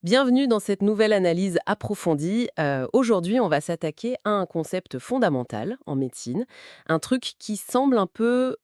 Bienvenue dans cette nouvelle analyse approfondie. Aujourd'hui, on va s'attaquer à un concept fondamental en médecine, un truc qui semble un peu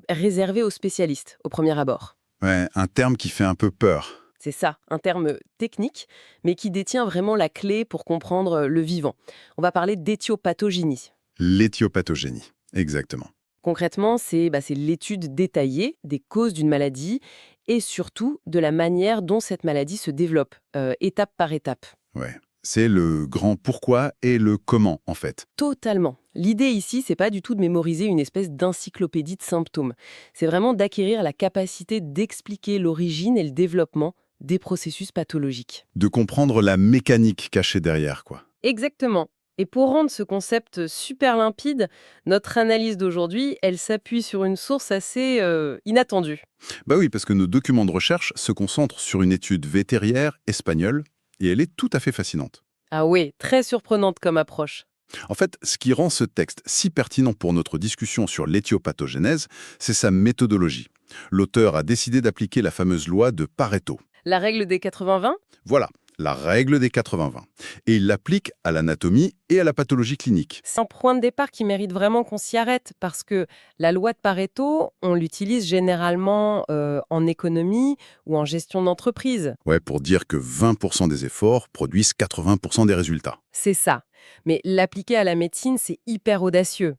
réservé aux spécialistes au premier abord. Ouais, un terme qui fait un peu peur. C'est ça, un terme technique, mais qui détient vraiment la clé pour comprendre le vivant. On va parler d'éthiopathogénie. L'éthiopathogénie. Exactement. Concrètement, c'est l'étude détaillée des causes d'une maladie et surtout de la manière dont cette maladie se développe, étape par étape. Ouais. C'est le grand pourquoi et le comment, en fait. Totalement. L'idée ici, c'est pas du tout de mémoriser une espèce d'encyclopédie de symptômes. C'est vraiment d'acquérir la capacité d'expliquer l'origine et le développement des processus pathologiques. De comprendre la mécanique cachée derrière, quoi. Exactement. Et pour rendre ce concept super limpide, notre analyse d'aujourd'hui, elle s'appuie sur une source assez inattendue. Bah oui, parce que nos documents de recherche se concentrent sur une étude vétérinaire espagnole, et elle est tout à fait fascinante. Ah oui, très surprenante comme approche. En fait, ce qui rend ce texte si pertinent pour notre discussion sur l'éthiopathogénèse, c'est sa méthodologie. L'auteur a décidé d'appliquer la fameuse loi de Pareto. La règle des 80-20. Voilà, la règle des 80-20. Et il l'applique à l'anatomie et à la pathologie clinique. C'est un point de départ qui mérite vraiment qu'on s'y arrête parce que la loi de Pareto, on l'utilise généralement en économie ou en gestion d'entreprise. Ouais, pour dire que 20% des efforts produisent 80% des résultats. C'est ça. Mais l'appliquer à la médecine, c'est hyper audacieux.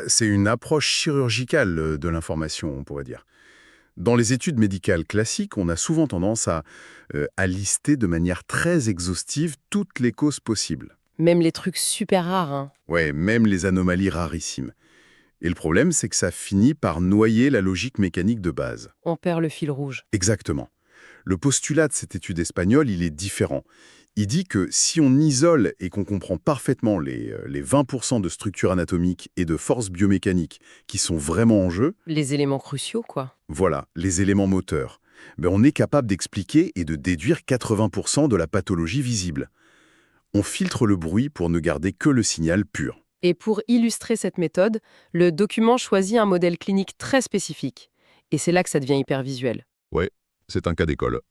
C'est une approche chirurgicale de l'information, on pourrait dire. Dans les études médicales classiques, on a souvent tendance à lister de manière très exhaustive toutes les causes possibles. Même les trucs super rares, hein. Ouais, même les anomalies rarissimes. Et le problème, c'est que ça finit par noyer la logique mécanique de base. On perd le fil rouge. Exactement. Le postulat de cette étude espagnole, il est différent. Il dit que si on isole et qu'on comprend parfaitement les 20% de structure anatomique et de force biomécanique qui sont vraiment en jeu, Les éléments cruciaux, quoi. voilà, les éléments moteurs, on est capable d'expliquer et de déduire 80% de la pathologie visible. On filtre le bruit pour ne garder que le signal pur. Et pour illustrer cette méthode, le document choisit un modèle clinique très spécifique. Et c'est là que ça devient hyper visuel. Ouais, c'est un cas d'école.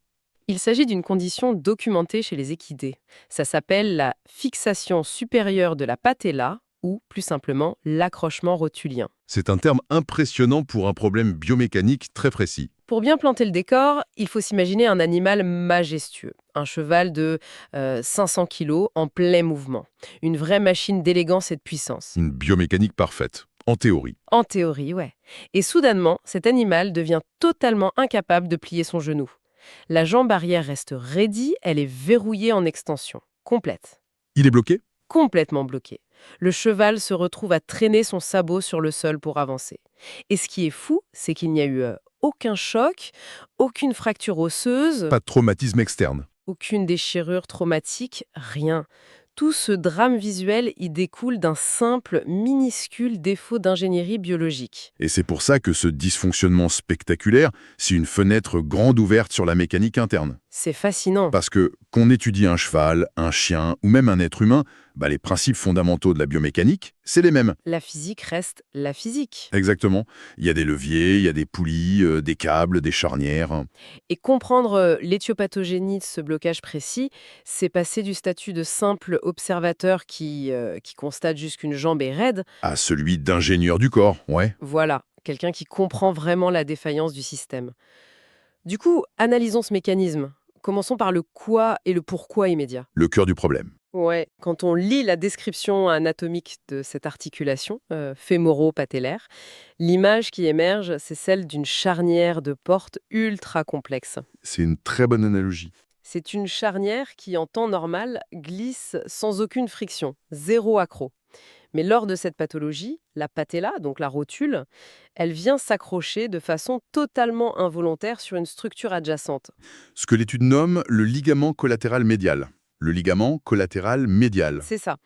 Il s'agit d'une condition documentée chez les équidés. Ça s'appelle la fixation supérieure de la patella ou, plus simplement, l'accrochement rotulien. C'est un terme impressionnant pour un problème biomécanique très précis. Pour bien planter le décor, il faut s'imaginer un animal majestueux, un cheval de 500 kilos en plein mouvement, une vraie machine d'élégance et de puissance. Une biomécanique parfaite, en théorie. En théorie, ouais. Et soudainement, cet animal devient totalement incapable de plier son genou. La jambe arrière reste raidie, elle est verrouillée en extension, complète. Il est bloqué? Complètement bloqué. Le cheval se retrouve à traîner son sabot sur le sol pour avancer. Et ce qui est fou, c'est qu'il n'y a eu aucun choc, aucune fracture osseuse, Pas de traumatisme externe. aucune déchirure traumatique, rien. Tout ce drame visuel y découle d'un simple, minuscule défaut d'ingénierie biologique. Et c'est pour ça que ce dysfonctionnement spectaculaire, c'est une fenêtre grande ouverte sur la mécanique interne. C'est fascinant. Parce que qu'on étudie un cheval, un chien ou même un être humain, les principes fondamentaux de la biomécanique, c'est les mêmes. La physique reste la physique. Exactement. Il y a des leviers, il y a des poulies, des câbles, des charnières. Et comprendre l'éthiopathogénie de ce blocage précis, c'est passer du statut de simple observateur qui constate juste qu'une jambe est raide, À celui d'ingénieur du corps, ouais. voilà, quelqu'un qui comprend vraiment la défaillance du système. Du coup, analysons ce mécanisme. Commençons par le quoi et le pourquoi immédiat. Le cœur du problème. Ouais, quand on lit la description anatomique de cette articulation fémoro-patellaire, l'image qui émerge, c'est celle d'une charnière de porte ultra complexe. C'est une très bonne analogie. C'est une charnière qui, en temps normal, glisse sans aucune friction, zéro accroc. Mais lors de cette pathologie, la patella, donc la rotule, elle vient s'accrocher de façon totalement involontaire sur une structure adjacente. Ce que l'étude nomme le ligament collatéral médial. Le ligament collatéral médial. C'est ça.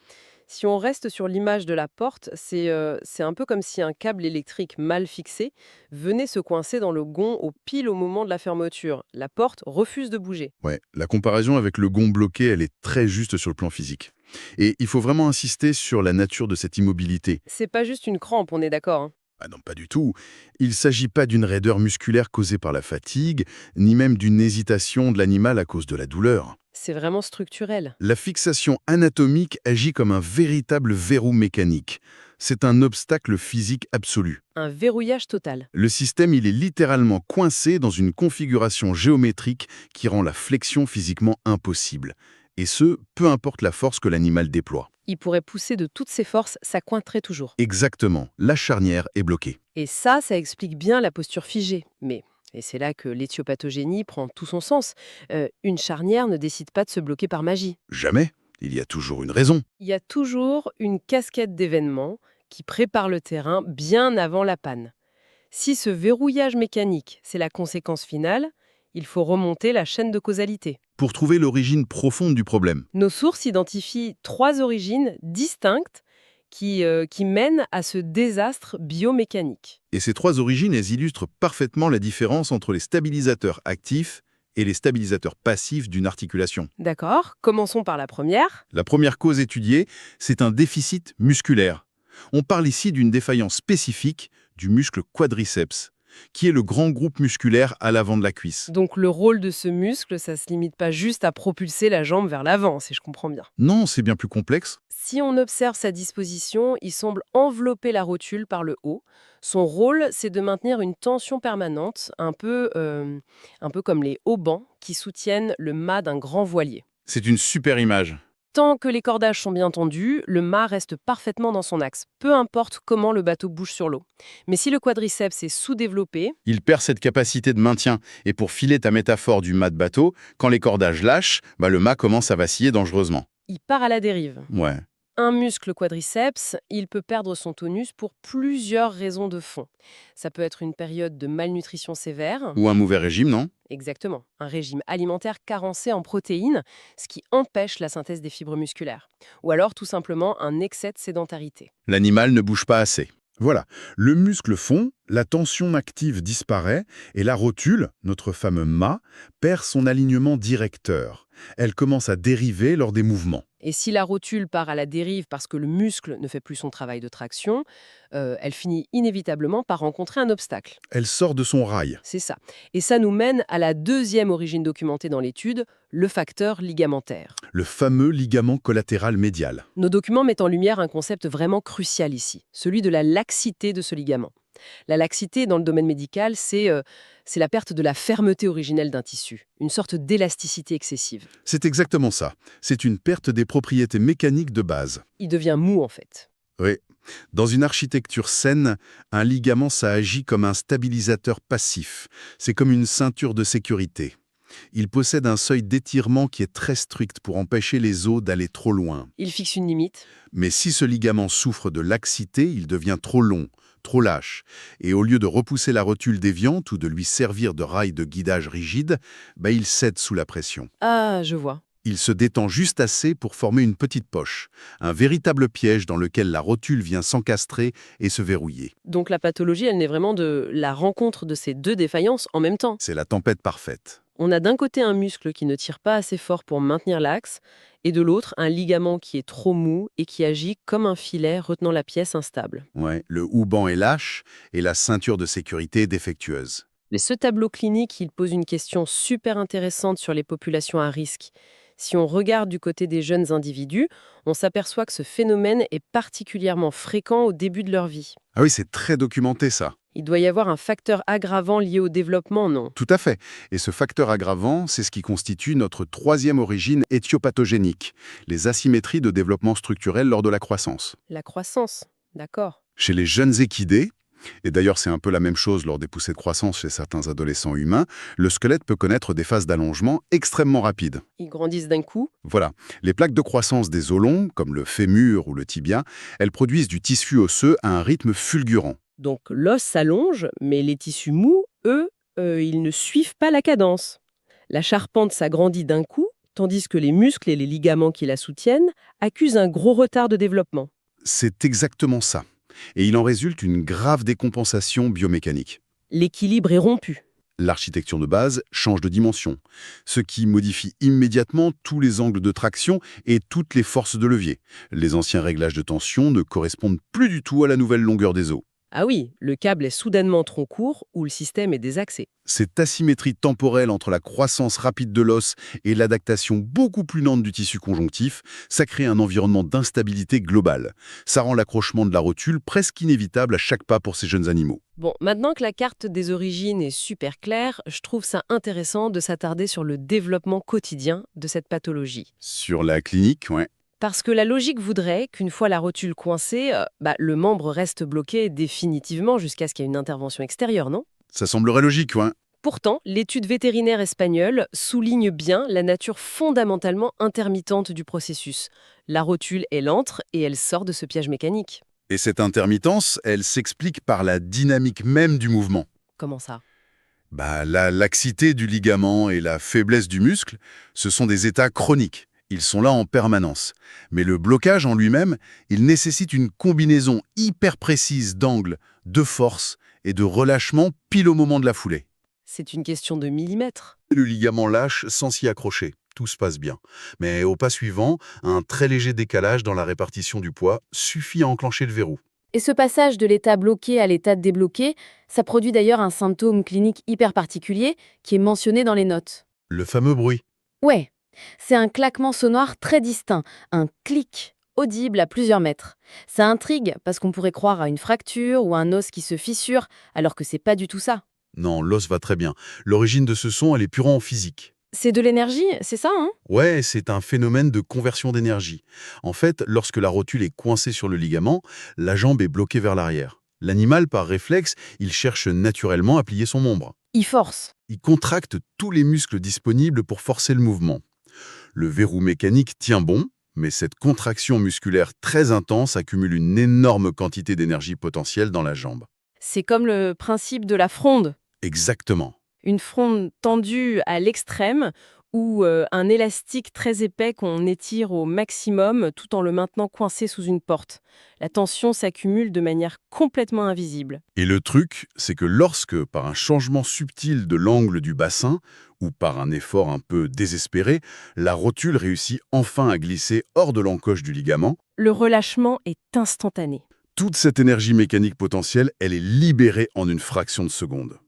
Si on reste sur l'image de la porte, c'est un peu comme si un câble électrique mal fixé venait se coincer dans le gonds au moment de la fermeture. La porte refuse de bouger. Ouais, la comparaison avec le gond bloqué, elle est très juste sur le plan physique. Et il faut vraiment insister sur la nature de cette immobilité. C'est pas juste une crampe, on est d'accord, hein. Ah non, pas du tout. Il ne s'agit pas d'une raideur musculaire causée par la fatigue, ni même d'une hésitation de l'animal à cause de la douleur. C'est vraiment structurel. La fixation anatomique agit comme un véritable verrou mécanique. C'est un obstacle physique absolu. Un verrouillage total. Le système, il est littéralement coincé dans une configuration géométrique qui rend la flexion physiquement impossible. Et ce, peu importe la force que l'animal déploie. Il pourrait pousser de toutes ses forces, ça cointerait toujours. Exactement, la charnière est bloquée. Et ça explique bien la posture figée. Mais, et c'est là que l'éthiopathogénie prend tout son sens, une charnière ne décide pas de se bloquer par magie. Jamais. Il y a toujours une raison. Il y a toujours une cascade d'événements qui préparent le terrain bien avant la panne. Si ce verrouillage mécanique, c'est la conséquence finale, il faut remonter la chaîne de causalité. Pour trouver l'origine profonde du problème. Nos sources identifient 3 origines distinctes qui mènent à ce désastre biomécanique. Et ces 3 origines, elles illustrent parfaitement la différence entre les stabilisateurs actifs et les stabilisateurs passifs d'une articulation. D'accord, commençons par la première. La première cause étudiée, c'est un déficit musculaire. On parle ici d'une défaillance spécifique du muscle quadriceps, qui est le grand groupe musculaire à l'avant de la cuisse. Donc le rôle de ce muscle, ça se limite pas juste à propulser la jambe vers l'avant, si je comprends bien. Non, c'est bien plus complexe. Si on observe sa disposition, il semble envelopper la rotule par le haut. Son rôle, c'est de maintenir une tension permanente, un peu comme les haubans qui soutiennent le mât d'un grand voilier. C'est une super image. Tant que les cordages sont bien tendus, le mât reste parfaitement dans son axe, peu importe comment le bateau bouge sur l'eau. Mais si le quadriceps est sous-développé, Il perd cette capacité de maintien. Et pour filer ta métaphore du mât de bateau, quand les cordages lâchent, le mât commence à vaciller dangereusement. il part à la dérive. Ouais. Un muscle quadriceps, il peut perdre son tonus pour plusieurs raisons de fond. Ça peut être une période de malnutrition sévère, Ou un mauvais régime, non? exactement, un régime alimentaire carencé en protéines, ce qui empêche la synthèse des fibres musculaires. Ou alors tout simplement un excès de sédentarité. L'animal ne bouge pas assez. Voilà, le muscle fond, la tension active disparaît et la rotule, notre fameux mât, perd son alignement directeur. Elle commence à dériver lors des mouvements. Et si la rotule part à la dérive parce que le muscle ne fait plus son travail de traction, elle finit inévitablement par rencontrer un obstacle. Elle sort de son rail. C'est ça. Et ça nous mène à la deuxième origine documentée dans l'étude, le facteur ligamentaire. Le fameux ligament collatéral médial. Nos documents mettent en lumière un concept vraiment crucial ici, celui de la laxité de ce ligament. La laxité, dans le domaine médical, c'est la perte de la fermeté originelle d'un tissu, une sorte d'élasticité excessive. C'est exactement ça. C'est une perte des propriétés mécaniques de base. Il devient mou, en fait. Oui. Dans une architecture saine, un ligament, ça agit comme un stabilisateur passif. C'est comme une ceinture de sécurité. Il possède un seuil d'étirement qui est très strict pour empêcher les os d'aller trop loin. Il fixe une limite. Mais si ce ligament souffre de laxité, il devient trop long, trop lâche. Et au lieu de repousser la rotule déviante ou de lui servir de rail de guidage rigide, il cède sous la pression. Ah, je vois. Il se détend juste assez pour former une petite poche, un véritable piège dans lequel la rotule vient s'encastrer et se verrouiller. Donc la pathologie, elle naît vraiment de la rencontre de ces deux défaillances en même temps. C'est la tempête parfaite. On a d'un côté un muscle qui ne tire pas assez fort pour maintenir l'axe, et de l'autre un ligament qui est trop mou et qui agit comme un filet retenant la pièce instable. Ouais, le houban est lâche et la ceinture de sécurité est défectueuse. Mais ce tableau clinique, il pose une question super intéressante sur les populations à risque. Si on regarde du côté des jeunes individus, on s'aperçoit que ce phénomène est particulièrement fréquent au début de leur vie. Ah oui, c'est très documenté ça. Il doit y avoir un facteur aggravant lié au développement, non? Tout à fait. Et ce facteur aggravant, c'est ce qui constitue notre troisième origine éthiopathogénique, les asymétries de développement structurel lors de la croissance. La croissance, d'accord. Chez les jeunes équidés, et d'ailleurs c'est un peu la même chose lors des poussées de croissance chez certains adolescents humains, le squelette peut connaître des phases d'allongement extrêmement rapides. Ils grandissent d'un coup. Voilà. Les plaques de croissance des os longs, comme le fémur ou le tibia, elles produisent du tissu osseux à un rythme fulgurant. Donc l'os s'allonge, mais les tissus mous, eux, ils ne suivent pas la cadence. La charpente s'agrandit d'un coup, tandis que les muscles et les ligaments qui la soutiennent accusent un gros retard de développement. C'est exactement ça. Et il en résulte une grave décompensation biomécanique. L'équilibre est rompu. L'architecture de base change de dimension, ce qui modifie immédiatement tous les angles de traction et toutes les forces de levier. Les anciens réglages de tension ne correspondent plus du tout à la nouvelle longueur des os. Ah oui, le câble est soudainement trop court ou le système est désaxé. Cette asymétrie temporelle entre la croissance rapide de l'os et l'adaptation beaucoup plus lente du tissu conjonctif, ça crée un environnement d'instabilité globale. Ça rend l'accrochement de la rotule presque inévitable à chaque pas pour ces jeunes animaux. Bon, maintenant que la carte des origines est super claire, je trouve ça intéressant de s'attarder sur le développement quotidien de cette pathologie. Sur la clinique, ouais. Parce que la logique voudrait qu'une fois la rotule coincée, le membre reste bloqué définitivement jusqu'à ce qu'il y ait une intervention extérieure, non? Ça semblerait logique, ouais. Pourtant, l'étude vétérinaire espagnole souligne bien la nature fondamentalement intermittente du processus. La rotule, elle entre et elle sort de ce piège mécanique. Et cette intermittence, elle s'explique par la dynamique même du mouvement. Comment ça? La laxité du ligament et la faiblesse du muscle, ce sont des états chroniques. Ils sont là en permanence. Mais le blocage en lui-même, il nécessite une combinaison hyper précise d'angle, de force et de relâchement pile au moment de la foulée. C'est une question de millimètres. Le ligament lâche sans s'y accrocher. Tout se passe bien. Mais au pas suivant, un très léger décalage dans la répartition du poids suffit à enclencher le verrou. Et ce passage de l'état bloqué à l'état débloqué, ça produit d'ailleurs un symptôme clinique hyper particulier qui est mentionné dans les notes. Le fameux bruit. Ouais, c'est un claquement sonore très distinct, un clic audible à plusieurs mètres. Ça intrigue parce qu'on pourrait croire à une fracture ou un os qui se fissure, alors que c'est pas du tout ça. Non, l'os va très bien. L'origine de ce son, elle est purement physique. C'est de l'énergie, c'est ça, hein? Ouais, c'est un phénomène de conversion d'énergie. En fait, lorsque la rotule est coincée sur le ligament, la jambe est bloquée vers l'arrière. L'animal, par réflexe, il cherche naturellement à plier son membre. Il force. Il contracte tous les muscles disponibles pour forcer le mouvement. Le verrou mécanique tient bon, mais cette contraction musculaire très intense accumule une énorme quantité d'énergie potentielle dans la jambe. C'est comme le principe de la fronde. Exactement. Une fronde tendue à l'extrême ou un élastique très épais qu'on étire au maximum tout en le maintenant coincé sous une porte. La tension s'accumule de manière complètement invisible. Et le truc, c'est que lorsque, par un changement subtil de l'angle du bassin, ou par un effort un peu désespéré, la rotule réussit enfin à glisser hors de l'encoche du ligament, Le relâchement est instantané. toute cette énergie mécanique potentielle, elle est libérée en une fraction de seconde.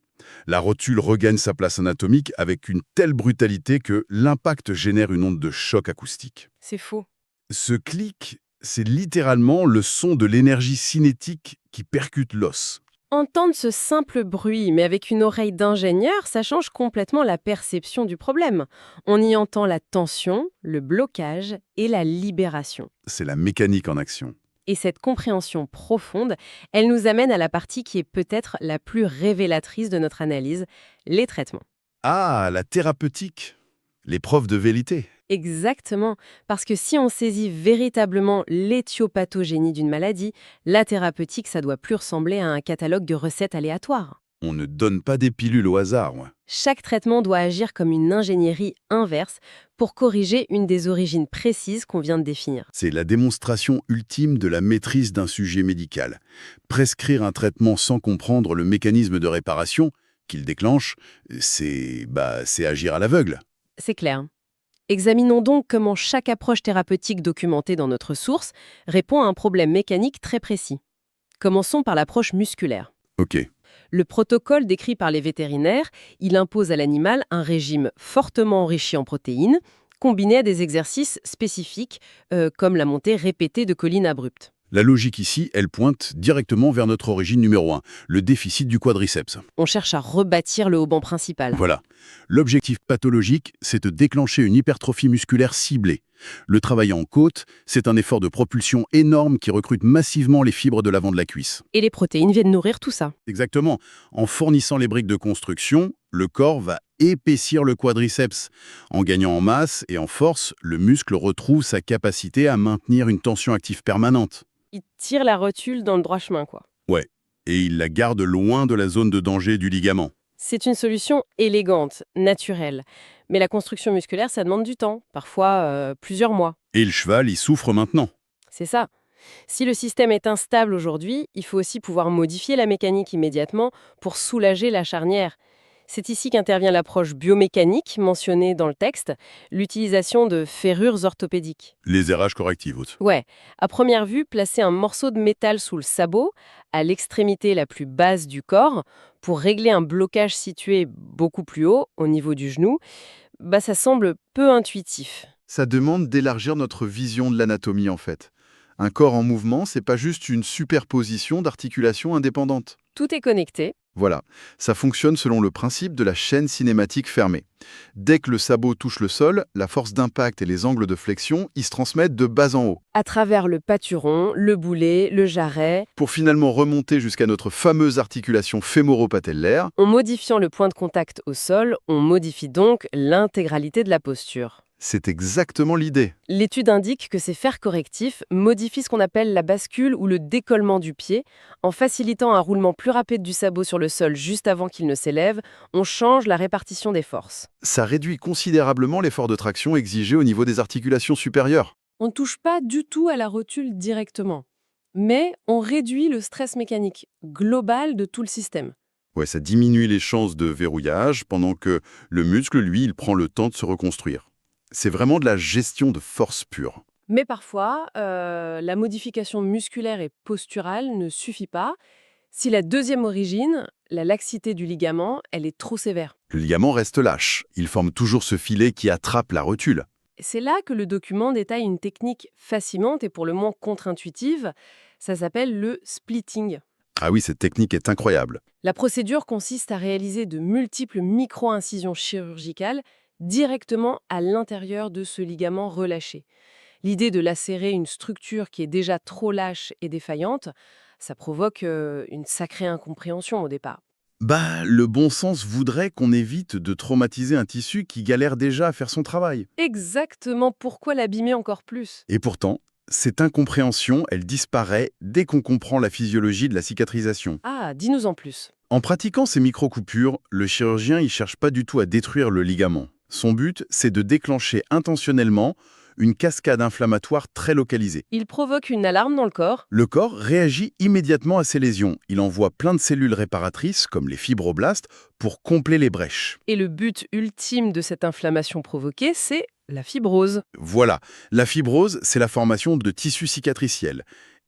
La rotule regagne sa place anatomique avec une telle brutalité que l'impact génère une onde de choc acoustique. C'est faux. Ce clic, c'est littéralement le son de l'énergie cinétique qui percute l'os. Entendre ce simple bruit, mais avec une oreille d'ingénieur, ça change complètement la perception du problème. On y entend la tension, le blocage et la libération. C'est la mécanique en action. Et cette compréhension profonde, elle nous amène à la partie qui est peut-être la plus révélatrice de notre analyse, les traitements. Ah, la thérapeutique, l'épreuve de vérité. Exactement, parce que si on saisit véritablement l'éthiopathogénie d'une maladie, la thérapeutique, ça doit plus ressembler à un catalogue de recettes aléatoires. On ne donne pas des pilules au hasard. Ouais. Chaque traitement doit agir comme une ingénierie inverse pour corriger une des origines précises qu'on vient de définir. C'est la démonstration ultime de la maîtrise d'un sujet médical. Prescrire un traitement sans comprendre le mécanisme de réparation qu'il déclenche, c'est agir à l'aveugle. C'est clair. Examinons donc comment chaque approche thérapeutique documentée dans notre source répond à un problème mécanique très précis. Commençons par l'approche musculaire. Ok. Le protocole décrit par les vétérinaires, il impose à l'animal un régime fortement enrichi en protéines, combiné à des exercices spécifiques, comme la montée répétée de collines abruptes. La logique ici, elle pointe directement vers notre origine numéro 1, le déficit du quadriceps. On cherche à rebâtir le hauband principal. Voilà. L'objectif pathologique, c'est de déclencher une hypertrophie musculaire ciblée. Le travail en côte, c'est un effort de propulsion énorme qui recrute massivement les fibres de l'avant de la cuisse. Et les protéines viennent nourrir tout ça. Exactement. En fournissant les briques de construction, le corps va épaissir le quadriceps. En gagnant en masse et en force, le muscle retrouve sa capacité à maintenir une tension active permanente. Il tire la rotule dans le droit chemin, quoi. Ouais. Et il la garde loin de la zone de danger du ligament. C'est une solution élégante, naturelle. Mais la construction musculaire, ça demande du temps, parfois plusieurs mois. Et le cheval, il souffre maintenant. C'est ça. Si le système est instable aujourd'hui, il faut aussi pouvoir modifier la mécanique immédiatement pour soulager la charnière. C'est ici qu'intervient l'approche biomécanique mentionnée dans le texte, l'utilisation de ferrures orthopédiques. Les errages correctifs. Ouais, à première vue, placer un morceau de métal sous le sabot, à l'extrémité la plus basse du corps, pour régler un blocage situé beaucoup plus haut, au niveau du genou, ça semble peu intuitif. Ça demande d'élargir notre vision de l'anatomie en fait. Un corps en mouvement, c'est pas juste une superposition d'articulations indépendantes. Tout est connecté. Voilà, ça fonctionne selon le principe de la chaîne cinématique fermée. Dès que le sabot touche le sol, la force d'impact et les angles de flexion, ils se transmettent de bas en haut, À travers le pâturon, le boulet, le jarret, pour finalement remonter jusqu'à notre fameuse articulation fémoro-patellaire. en modifiant le point de contact au sol, on modifie donc l'intégralité de la posture. C'est exactement l'idée. L'étude indique que ces fers correctifs modifient ce qu'on appelle la bascule ou le décollement du pied. En facilitant un roulement plus rapide du sabot sur le sol juste avant qu'il ne s'élève, on change la répartition des forces. Ça réduit considérablement l'effort de traction exigé au niveau des articulations supérieures. On ne touche pas du tout à la rotule directement, mais on réduit le stress mécanique global de tout le système. Ouais, ça diminue les chances de verrouillage pendant que le muscle, lui, il prend le temps de se reconstruire. C'est vraiment de la gestion de force pure. Mais parfois, la modification musculaire et posturale ne suffit pas. Si la deuxième origine, la laxité du ligament, elle est trop sévère. Le ligament reste lâche. Il forme toujours ce filet qui attrape la rotule. C'est là que le document détaille une technique fascinante et pour le moins contre-intuitive. Ça s'appelle le splitting. Ah oui, cette technique est incroyable. La procédure consiste à réaliser de multiples micro-incisions chirurgicales directement à l'intérieur de ce ligament relâché. L'idée de lacérer une structure qui est déjà trop lâche et défaillante, ça provoque une sacrée incompréhension au départ. Le bon sens voudrait qu'on évite de traumatiser un tissu qui galère déjà à faire son travail. Exactement, pourquoi l'abîmer encore plus? Et pourtant, cette incompréhension, elle disparaît dès qu'on comprend la physiologie de la cicatrisation. Ah, dis-nous en plus. En pratiquant ces micro-coupures, le chirurgien ne cherche pas du tout à détruire le ligament. Son but, c'est de déclencher intentionnellement une cascade inflammatoire très localisée. Il provoque une alarme dans le corps. Le corps réagit immédiatement à ces lésions. Il envoie plein de cellules réparatrices, comme les fibroblastes, pour combler les brèches. Et le but ultime de cette inflammation provoquée, c'est la fibrose. Voilà, la fibrose, c'est la formation de tissus cicatriciels.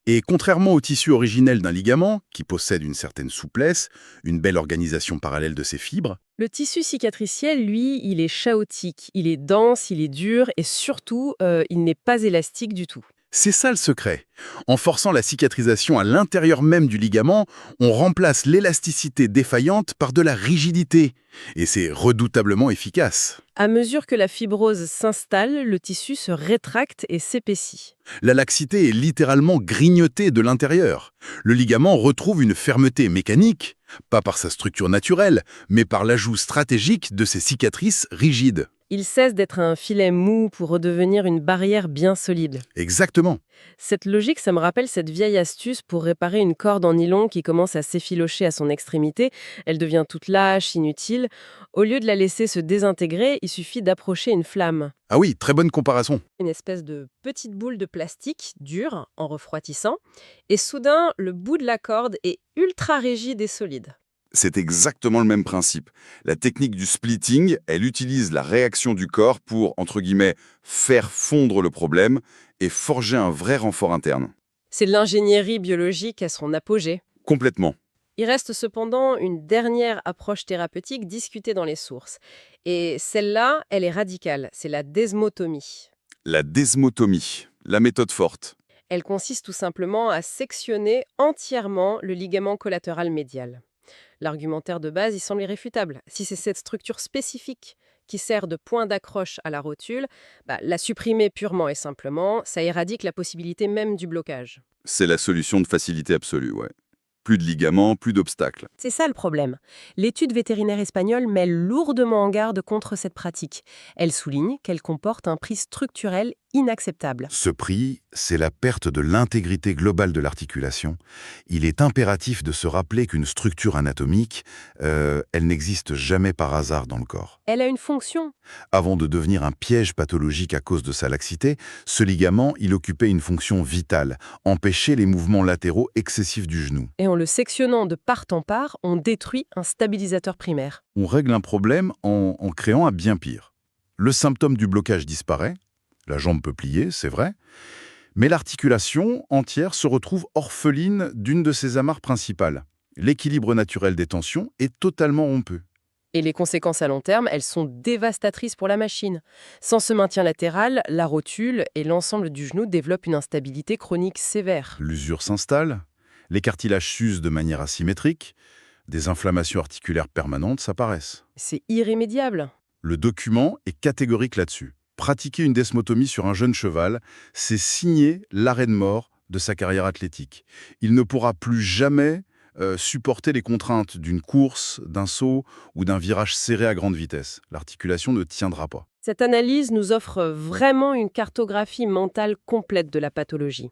Et contrairement au tissu originel d'un ligament, qui possède une certaine souplesse, une belle organisation parallèle de ses fibres, Le tissu cicatriciel, lui, il est chaotique, il est dense, il est dur et surtout, il n'est pas élastique du tout. c'est ça le secret. En forçant la cicatrisation à l'intérieur même du ligament, on remplace l'élasticité défaillante par de la rigidité. Et c'est redoutablement efficace. À mesure que la fibrose s'installe, le tissu se rétracte et s'épaissit. La laxité est littéralement grignotée de l'intérieur. Le ligament retrouve une fermeté mécanique, pas par sa structure naturelle, mais par l'ajout stratégique de ces cicatrices rigides. Il cesse d'être un filet mou pour redevenir une barrière bien solide. Exactement. Cette logique, ça me rappelle cette vieille astuce pour réparer une corde en nylon qui commence à s'effilocher à son extrémité. Elle devient toute lâche, inutile. Au lieu de la laisser se désintégrer, il suffit d'approcher une flamme. Ah oui, très bonne comparaison. Une espèce de petite boule de plastique dure en refroidissant. Et soudain, le bout de la corde est ultra rigide et solide. C'est exactement le même principe. La technique du splitting, elle utilise la réaction du corps pour, entre guillemets, faire fondre le problème et forger un vrai renfort interne. C'est de l'ingénierie biologique à son apogée. Complètement. Il reste cependant une dernière approche thérapeutique discutée dans les sources. Et celle-là, elle est radicale, c'est la desmotomie. La desmotomie, la méthode forte. Elle consiste tout simplement à sectionner entièrement le ligament collatéral médial. L'argumentaire de base, il semble irréfutable. Si c'est cette structure spécifique qui sert de point d'accroche à la rotule, la supprimer purement et simplement, ça éradique la possibilité même du blocage. C'est la solution de facilité absolue, ouais. Plus de ligaments, plus d'obstacles. C'est ça le problème. L'étude vétérinaire espagnole met lourdement en garde contre cette pratique. Elle souligne qu'elle comporte un prix structurel inacceptable. Ce prix, c'est la perte de l'intégrité globale de l'articulation. Il est impératif de se rappeler qu'une structure anatomique, elle n'existe jamais par hasard dans le corps. Elle a une fonction. Avant de devenir un piège pathologique à cause de sa laxité, ce ligament, il occupait une fonction vitale, empêcher les mouvements latéraux excessifs du genou. Et en le sectionnant de part en part, on détruit un stabilisateur primaire. On règle un problème en créant un bien pire. Le symptôme du blocage disparaît, la jambe peut plier, c'est vrai, mais l'articulation entière se retrouve orpheline d'une de ses amarres principales. L'équilibre naturel des tensions est totalement rompu. Et les conséquences à long terme, elles sont dévastatrices pour la machine. Sans ce maintien latéral, la rotule et l'ensemble du genou développent une instabilité chronique sévère. L'usure s'installe, les cartilages s'usent de manière asymétrique, des inflammations articulaires permanentes s'apparaissent. C'est irrémédiable. Le document est catégorique là-dessus. Pratiquer une desmotomie sur un jeune cheval, c'est signer l'arrêt de mort de sa carrière athlétique. Il ne pourra plus jamais supporter les contraintes d'une course, d'un saut ou d'un virage serré à grande vitesse. L'articulation ne tiendra pas. Cette analyse nous offre vraiment une cartographie mentale complète de la pathologie.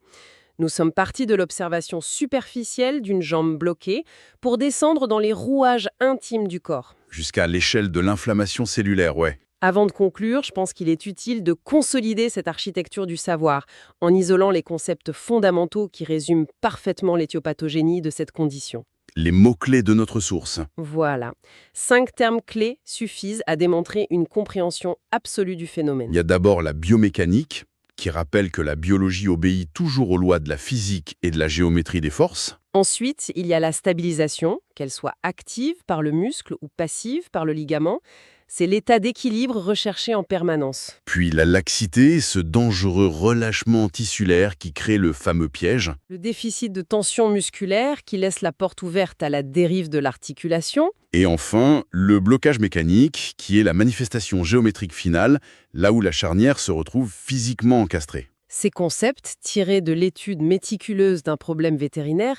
Nous sommes partis de l'observation superficielle d'une jambe bloquée pour descendre dans les rouages intimes du corps. Jusqu'à l'échelle de l'inflammation cellulaire, ouais. Avant de conclure, je pense qu'il est utile de consolider cette architecture du savoir en isolant les concepts fondamentaux qui résument parfaitement l'éthiopathogénie de cette condition. Les mots-clés de notre source. Voilà. 5 termes clés suffisent à démontrer une compréhension absolue du phénomène. Il y a d'abord la biomécanique, qui rappelle que la biologie obéit toujours aux lois de la physique et de la géométrie des forces. Ensuite, il y a la stabilisation, qu'elle soit active par le muscle ou passive par le ligament. C'est l'état d'équilibre recherché en permanence. Puis la laxité, ce dangereux relâchement tissulaire qui crée le fameux piège. Le déficit de tension musculaire qui laisse la porte ouverte à la dérive de l'articulation. Et enfin, le blocage mécanique, qui est la manifestation géométrique finale, là où la charnière se retrouve physiquement encastrée. Ces concepts, tirés de l'étude méticuleuse d'un problème vétérinaire,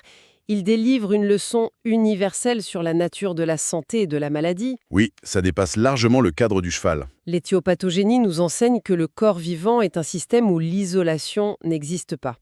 ils délivrent une leçon universelle sur la nature de la santé et de la maladie. Oui, ça dépasse largement le cadre du cheval. L'éthiopathogénie nous enseigne que le corps vivant est un système où l'isolation n'existe pas.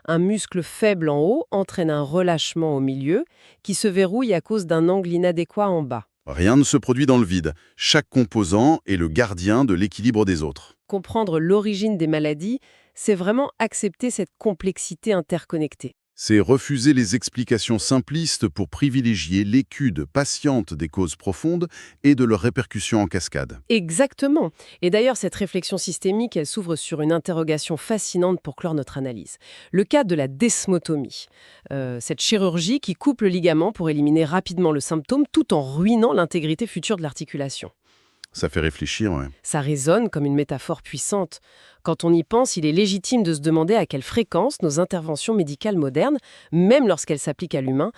Un muscle faible en haut entraîne un relâchement au milieu qui se verrouille à cause d'un angle inadéquat en bas. Rien ne se produit dans le vide. Chaque composant est le gardien de l'équilibre des autres. Comprendre l'origine des maladies, c'est vraiment accepter cette complexité interconnectée. C'est refuser les explications simplistes pour privilégier l'étude patiente des causes profondes et de leurs répercussions en cascade. Exactement. Et d'ailleurs, cette réflexion systémique, elle s'ouvre sur une interrogation fascinante pour clore notre analyse. Le cas de la desmotomie. Cette chirurgie qui coupe le ligament pour éliminer rapidement le symptôme tout en ruinant l'intégrité future de l'articulation. Ça fait réfléchir, ouais. Ça résonne comme une métaphore puissante. Quand on y pense, il est légitime de se demander à quelle fréquence nos interventions médicales modernes, même lorsqu'elles s'appliquent à l'humain,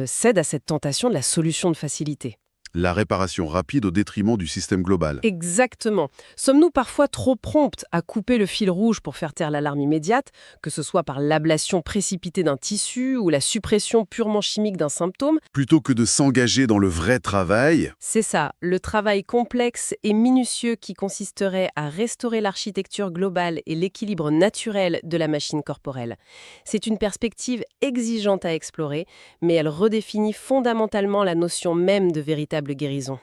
cèdent à cette tentation de la solution de facilité. La réparation rapide au détriment du système global. Exactement. Sommes-nous parfois trop promptes à couper le fil rouge pour faire taire l'alarme immédiate, que ce soit par l'ablation précipitée d'un tissu ou la suppression purement chimique d'un symptôme? Plutôt que de s'engager dans le vrai travail, C'est ça, le travail complexe et minutieux qui consisterait à restaurer l'architecture globale et l'équilibre naturel de la machine corporelle. C'est une perspective exigeante à explorer, mais elle redéfinit fondamentalement la notion même de véritable guérison.